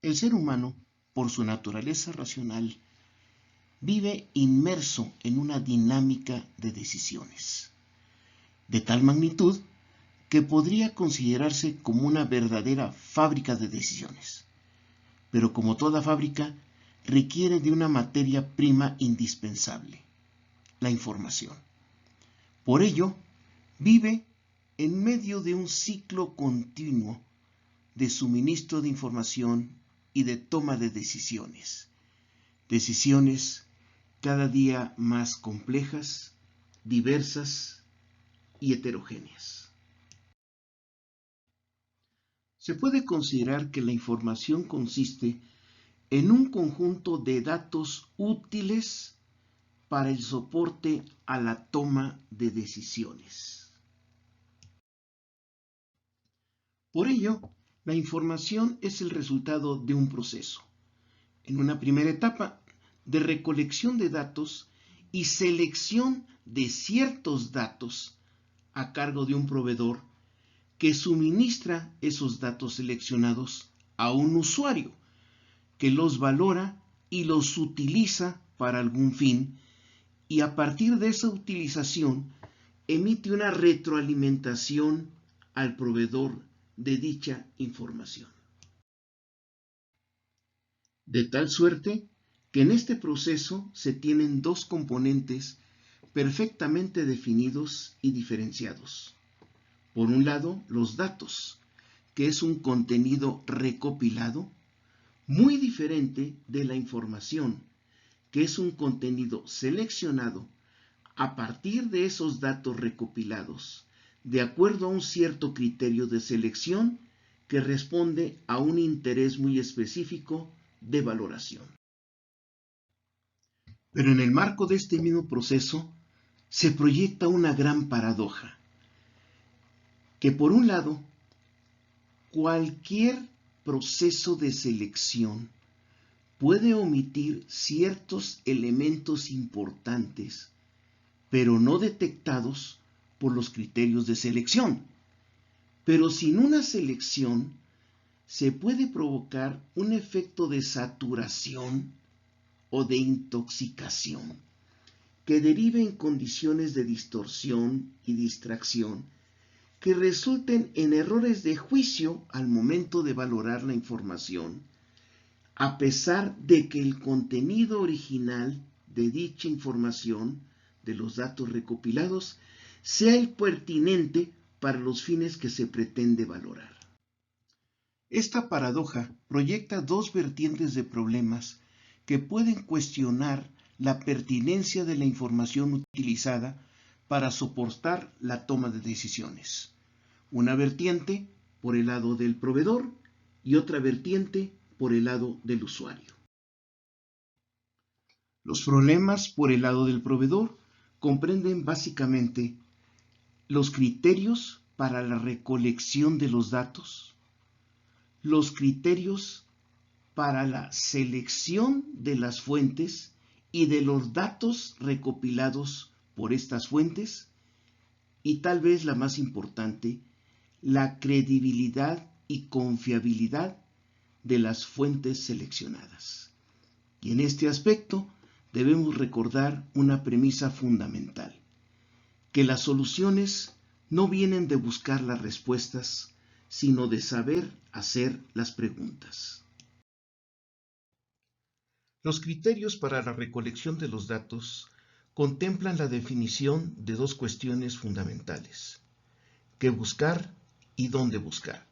El ser humano, por su naturaleza racional, vive inmerso en una dinámica de decisiones, de tal magnitud que podría considerarse como una verdadera fábrica de decisiones. Pero como toda fábrica, requiere de una materia prima indispensable, la información. Por ello, vive en medio de un ciclo continuo de suministro de información y de toma de decisiones. Decisiones cada día más complejas, diversas y heterogéneas. Se puede considerar que la información consiste en un conjunto de datos útiles para el soporte a la toma de decisiones. Por ello, la información es el resultado de un proceso, en una primera etapa, de recolección de datos y selección de ciertos datos a cargo de un proveedor que suministra esos datos seleccionados a un usuario que los valora y los utiliza para algún fin, y a partir de esa utilización emite una retroalimentación al proveedor de dicha información. De tal suerte que en este proceso se tienen dos componentes perfectamente definidos y diferenciados. Por un lado, los datos, que es un contenido recopilado, muy diferente de la información, que es un contenido seleccionado a partir de esos datos recopilados, de acuerdo a un cierto criterio de selección que responde a un interés muy específico de valoración. Pero en el marco de este mismo proceso se proyecta una gran paradoja, que por un lado, cualquier proceso de selección puede omitir ciertos elementos importantes, pero no detectados por los criterios de selección. Pero sin una selección se puede provocar un efecto de saturación o de intoxicación que derive en condiciones de distorsión y distracción que resulten en errores de juicio al momento de valorar la información, a pesar de que el contenido original de dicha información, de los datos recopilados, sea el pertinente para los fines que se pretende valorar. Esta paradoja proyecta dos vertientes de problemas que pueden cuestionar la pertinencia de la información utilizada para soportar la toma de decisiones. Una vertiente por el lado del proveedor y otra vertiente por el lado del usuario. Los problemas por el lado del proveedor comprenden básicamente los criterios para la recolección de los datos, los criterios para la selección de las fuentes y de los datos recopilados por estas fuentes, y tal vez la más importante, la credibilidad y confiabilidad de las fuentes seleccionadas. Y en este aspecto debemos recordar una premisa fundamental, que las soluciones no vienen de buscar las respuestas, sino de saber hacer las preguntas. Los criterios para la recolección de los datos contemplan la definición de dos cuestiones fundamentales: qué buscar y dónde buscar,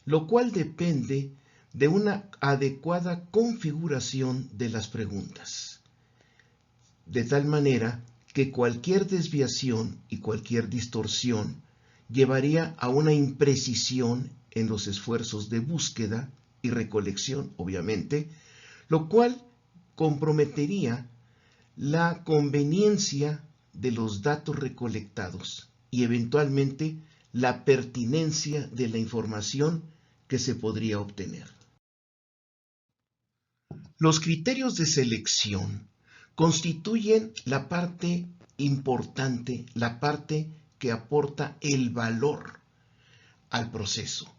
lo cual depende de una adecuada configuración de las preguntas, de tal manera que cualquier desviación y cualquier distorsión llevaría a una imprecisión en los esfuerzos de búsqueda y recolección, obviamente, lo cual comprometería la conveniencia de los datos recolectados y eventualmente la pertinencia de la información que se podría obtener. Los criterios de selección constituyen la parte importante, la parte que aporta el valor al proceso,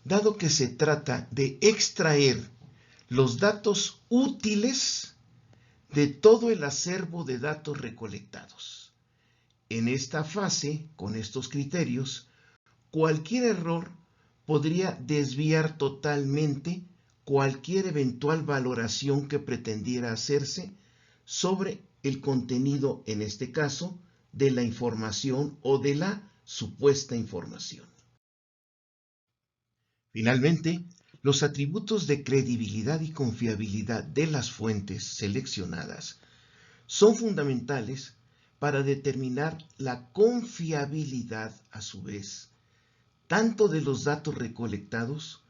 dado que se trata de extraer los datos útiles de todo el acervo de datos recolectados. En esta fase, con estos criterios, cualquier error podría desviar totalmente cualquier eventual valoración que pretendiera hacerse sobre el contenido, en este caso, de la información o de la supuesta información. Finalmente, los atributos de credibilidad y confiabilidad de las fuentes seleccionadas son fundamentales para determinar la confiabilidad, a su vez, tanto de los datos recolectados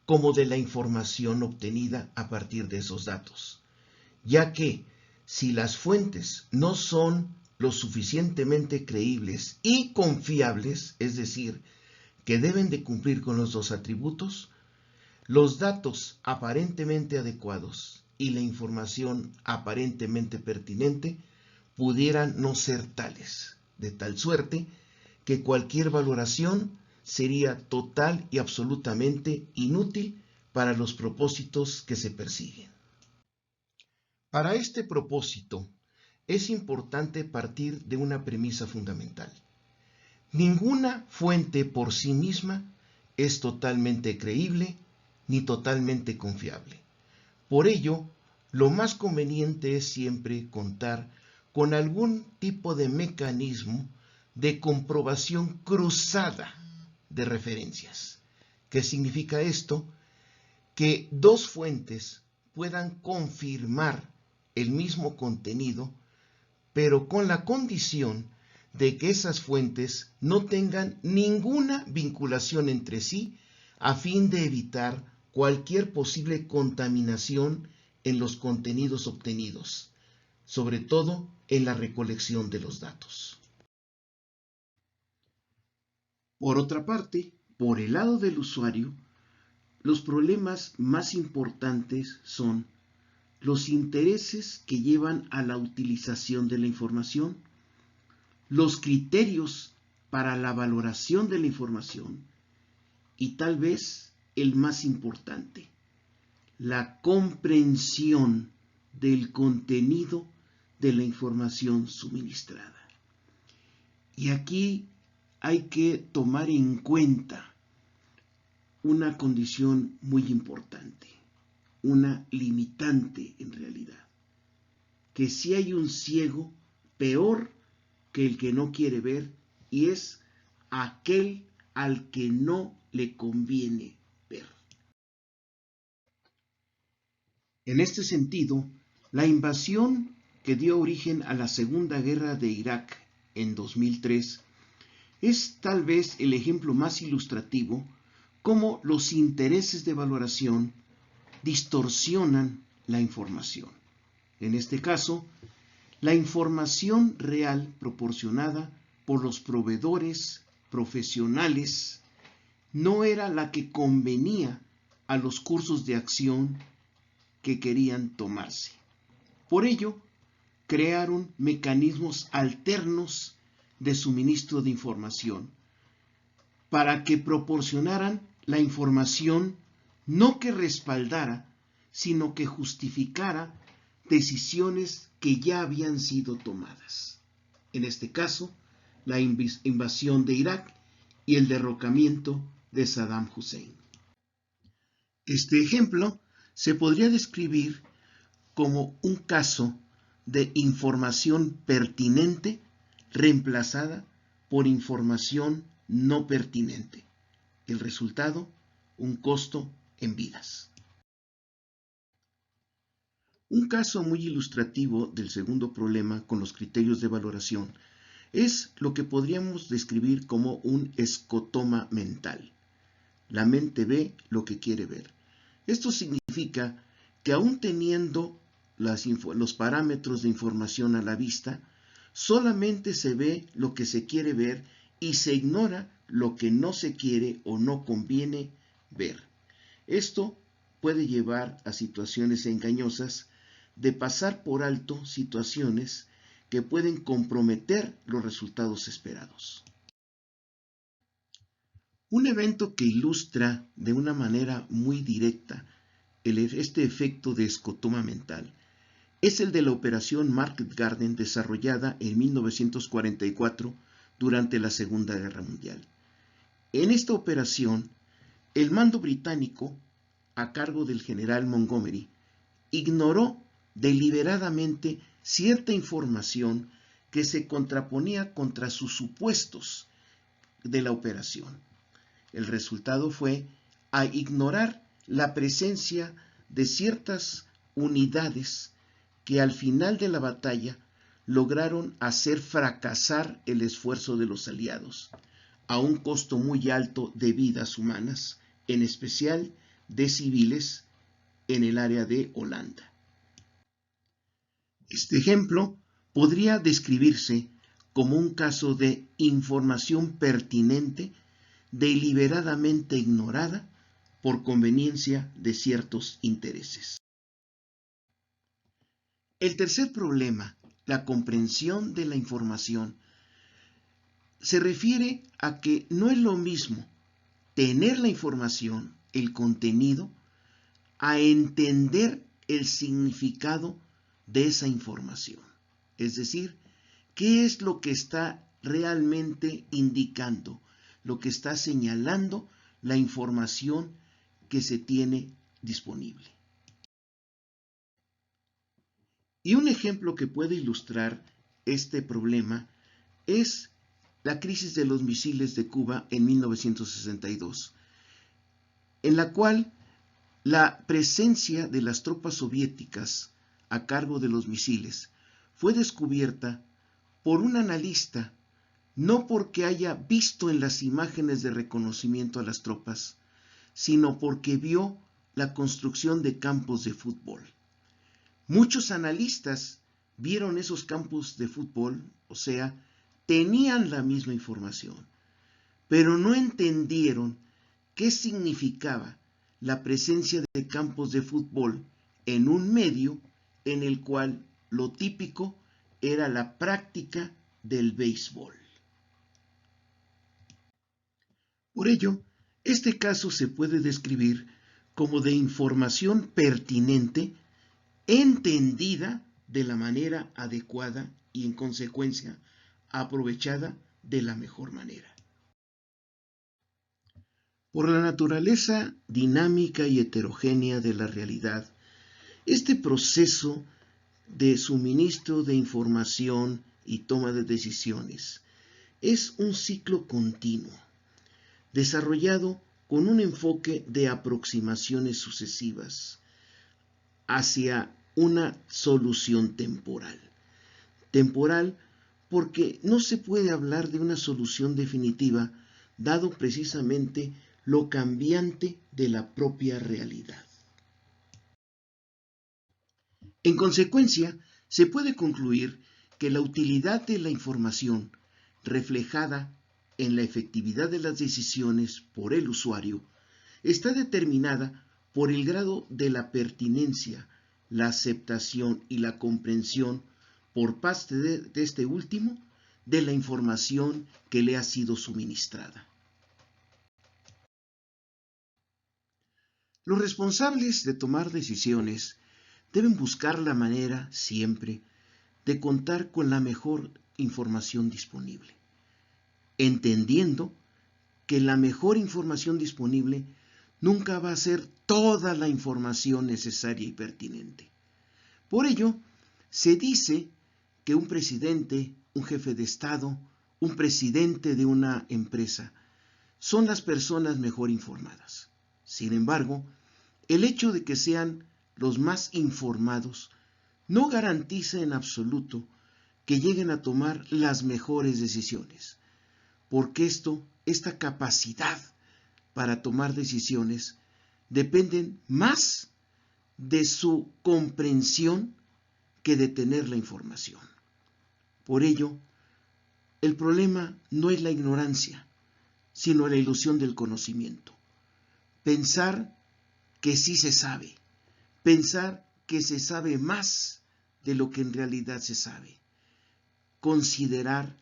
como de la información obtenida a partir de esos datos, ya que si las fuentes no son lo suficientemente creíbles y confiables, es decir, que deben de cumplir con los dos atributos, los datos aparentemente adecuados y la información aparentemente pertinente pudieran no ser tales, de tal suerte que cualquier valoración sería total y absolutamente inútil para los propósitos que se persiguen. Para este propósito, es importante partir de una premisa fundamental. Ninguna fuente por sí misma es totalmente creíble ni totalmente confiable. Por ello, lo más conveniente es siempre contar con algún tipo de mecanismo de comprobación cruzada de referencias. ¿Qué significa esto? Que dos fuentes puedan confirmar el mismo contenido, pero con la condición de que esas fuentes no tengan ninguna vinculación entre sí, a fin de evitar cualquier posible contaminación en los contenidos obtenidos, sobre todo en la recolección de los datos. Por otra parte, por el lado del usuario, los problemas más importantes son los intereses que llevan a la utilización de la información, los criterios para la valoración de la información y tal vez el más importante, la comprensión del contenido de la información suministrada. Y aquí hay que tomar en cuenta una condición muy importante, una limitante en realidad, que si hay un ciego peor que el que no quiere ver, y es aquel al que no le conviene ver. En este sentido, la invasión que dio origen a la Segunda Guerra de Irak en 2003 es tal vez el ejemplo más ilustrativo cómo los intereses de valoración distorsionan la información. En este caso, la información real proporcionada por los proveedores profesionales no era la que convenía a los cursos de acción que querían tomarse. Por ello, crearon mecanismos alternos de suministro de información para que proporcionaran la información no que respaldara, sino que justificara decisiones que ya habían sido tomadas. En este caso, la invasión de Irak y el derrocamiento de Saddam Hussein. Este ejemplo se podría describir como un caso de información pertinente reemplazada por información no pertinente. El resultado, un costo en vidas. Un caso muy ilustrativo del segundo problema con los criterios de valoración es lo que podríamos describir como un escotoma mental. La mente ve lo que quiere ver. Esto significa que aún teniendo los parámetros de información a la vista, solamente se ve lo que se quiere ver y se ignora lo que no se quiere o no conviene ver. Esto puede llevar a situaciones engañosas de pasar por alto situaciones que pueden comprometer los resultados esperados. Un evento que ilustra de una manera muy directa este efecto de escotoma mental es el de la operación Market Garden desarrollada en 1944 durante la Segunda Guerra Mundial. En esta operación, el mando británico, a cargo del general Montgomery, ignoró deliberadamente cierta información que se contraponía contra sus supuestos de la operación. El resultado fue a ignorar la presencia de ciertas unidades que al final de la batalla lograron hacer fracasar el esfuerzo de los aliados, a un costo muy alto de vidas humanas, en especial de civiles en el área de Holanda. Este ejemplo podría describirse como un caso de información pertinente deliberadamente ignorada por conveniencia de ciertos intereses. El tercer problema, la comprensión de la información, se refiere a que no es lo mismo tener la información, el contenido, a entender el significado de esa información. Es decir, ¿qué es lo que está realmente indicando, lo que está señalando la información que se tiene disponible? Y un ejemplo que puede ilustrar este problema es la crisis de los misiles de Cuba en 1962, en la cual la presencia de las tropas soviéticas a cargo de los misiles fue descubierta por un analista, no porque haya visto en las imágenes de reconocimiento a las tropas, sino porque vio la construcción de campos de fútbol. Muchos analistas vieron esos campos de fútbol, o sea, tenían la misma información, pero no entendieron qué significaba la presencia de campos de fútbol en un medio en el cual lo típico era la práctica del béisbol. Por ello, este caso se puede describir como de información pertinente entendida de la manera adecuada y en consecuencia aprovechada de la mejor manera. Por la naturaleza dinámica y heterogénea de la realidad, este proceso de suministro de información y toma de decisiones es un ciclo continuo, desarrollado con un enfoque de aproximaciones sucesivas hacia una solución temporal. Temporal porque no se puede hablar de una solución definitiva, dado precisamente lo cambiante de la propia realidad. En consecuencia, se puede concluir que la utilidad de la información reflejada en la efectividad de las decisiones por el usuario está determinada por el grado de la pertinencia, la aceptación y la comprensión por parte de este último de la información que le ha sido suministrada. Los responsables de tomar decisiones deben buscar la manera siempre de contar con la mejor información disponible, entendiendo que la mejor información disponible nunca va a ser toda la información necesaria y pertinente. Por ello, se dice que un presidente, un jefe de Estado, un presidente de una empresa, son las personas mejor informadas. Sin embargo, el hecho de que sean los más informados no garantiza en absoluto que lleguen a tomar las mejores decisiones, porque esta capacidad para tomar decisiones dependen más de su comprensión que de tener la información. Por ello, el problema no es la ignorancia, sino la ilusión del conocimiento. Pensar que sí se sabe, pensar que se sabe más de lo que en realidad se sabe, considerar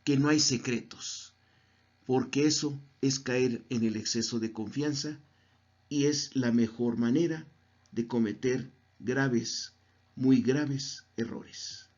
que no hay secretos, porque eso es caer en el exceso de confianza y es la mejor manera de cometer graves, muy graves errores.